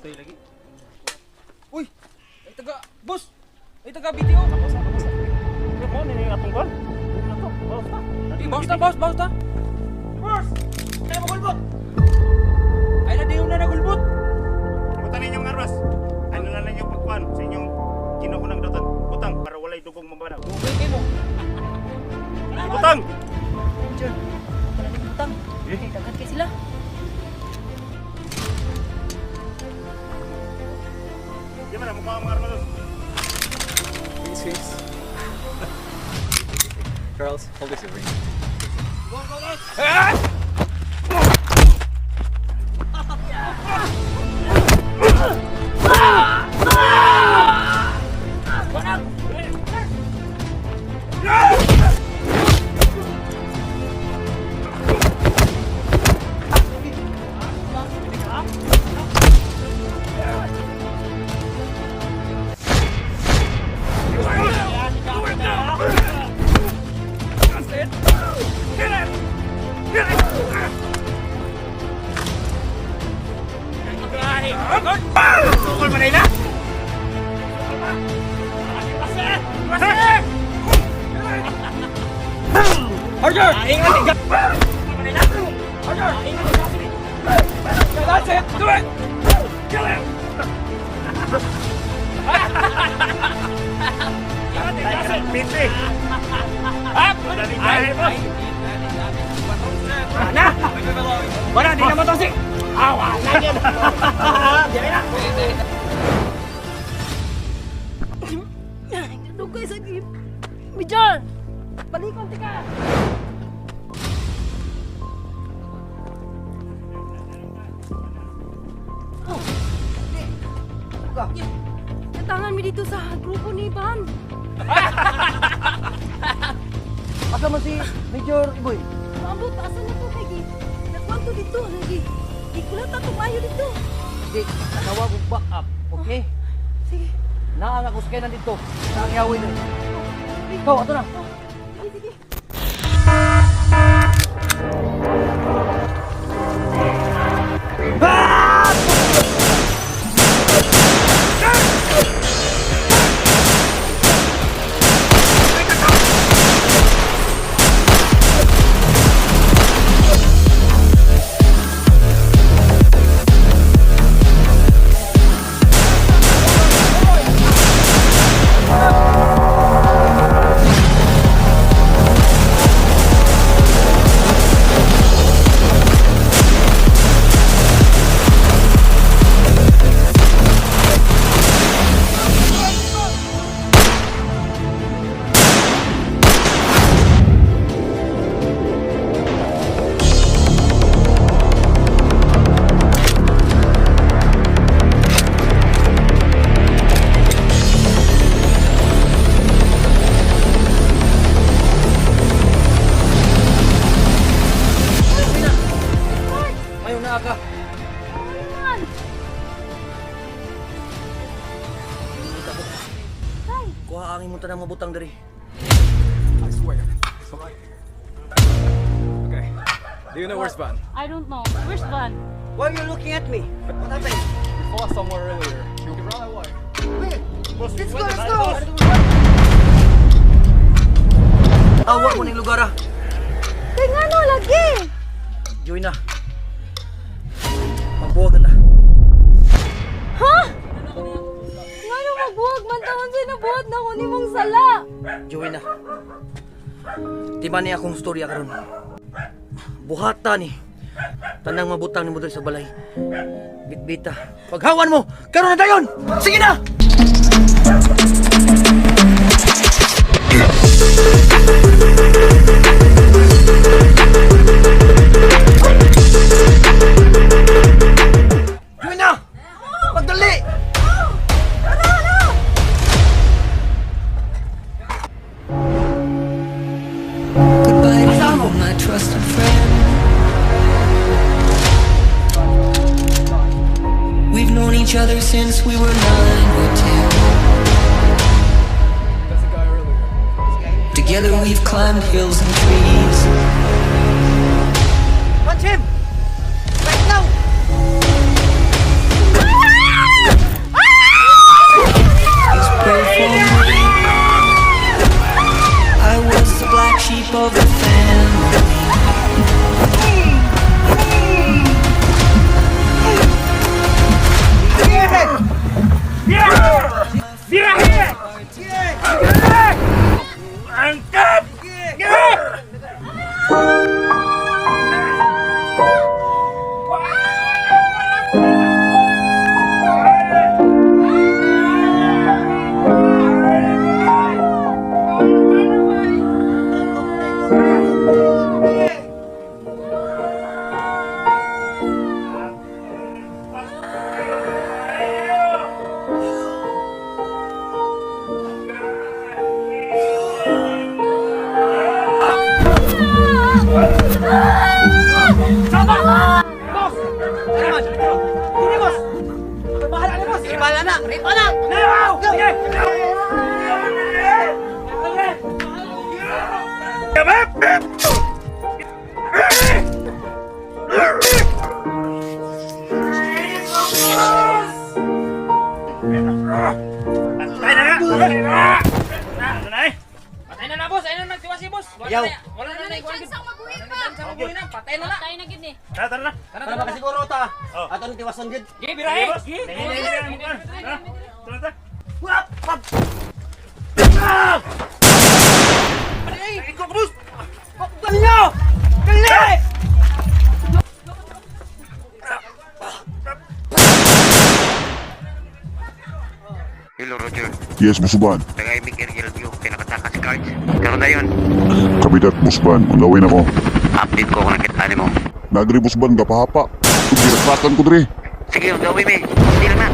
Tutoy lagi. Uy! Ay taga, boss! Ay taga BTO! Basta. Ano mo, nini atong kwan? Ano to? Bawas ta! Boss! Kaya magulbot! Ay na di na nagulbot! Butan ninyong armas. Ano na lang yung pagkwan sa inyong kinukunang dotan. Butang para walay dugong mabanag. Dugay kayo mo! Butang! Diyan, wala nang utang. Daghan kay sila. Di ba na mukha ang mga armas doon? Please. Charles, hold this ring. Sukol man na! Archer! Ingat! Archer! That's it! Do it! Kill him! Piti! Dali tayo mo! Na! Wala, di na matosik! Awa! Lagyan! Diyan na! Dugay sa gip. Bijar! Balikon tika! Oh. Natangan mi dito sa grupo ni Ban. Asa man si Major Iboy? Maabot, asa na to kay Gi? Nagkwanto dito, lagi. Ikulat ako mayo dito. Di, tawag og back up, okay? Sige. Naa nga kuskay nandito. Sa ang yawin na. Ikaw, ato na. Sige, sige. Mayo na ka. Ayan. Tay, Kuha angin mo tanang mabutang diri. I swear. It's right here. Okay. Do you know where's Van? I don't know. Where's Van? Why are you looking at me? What happened? We fought somewhere earlier. You run away. Let's go! Awa mo ning lugar ah. Kay nga no, lagi! Join na. Magbuwag na ta. Ha? Nga no, magbuwag man taon sa'yo nabuhat na ko ni mong sala. Join na. Timan niya akong storya karon. Buhata ni. Tanang mabutang ni mo diri sa balay. Bitbita. Paghawan mo! Karon na dayon! Sige na! Join na! Pagdali! Goodbye to you, my trusted friend. We've known each other since we were 9 or 10. That's the guy earlier. Together we've climbed hills and trees. Punch him! Right now! Ripa na! Patay na nga! Ano na eh? Patay na na, boss. Ayun na, nagtiwas si boss. Ayaw. Wala na na ikuan. Chance ang mabuhay Wala pa. na chance ang mabuhay na. Patay na na. Tayo na gid ni. Tara, tara na. Tara, Para tara. makasiguro ta. Oh. Ato nang tiwason gid. Gi, Sige, birahe. boss. Gi. Tara, tara, tara. Ikaw, boss! Dali nyo! Dali! Hello, Roger. Yes, Busban. Tagay Mick Ergelview. Pinakataka si Cards. Karoon na yun. Kabidat, Busban. Ang gawin ako. Update ko kung nakita mo. Nagri, Busban. Gapahapa. Kung direkatan ko, dre. Sige, ang gawin, me. Hindi lang na.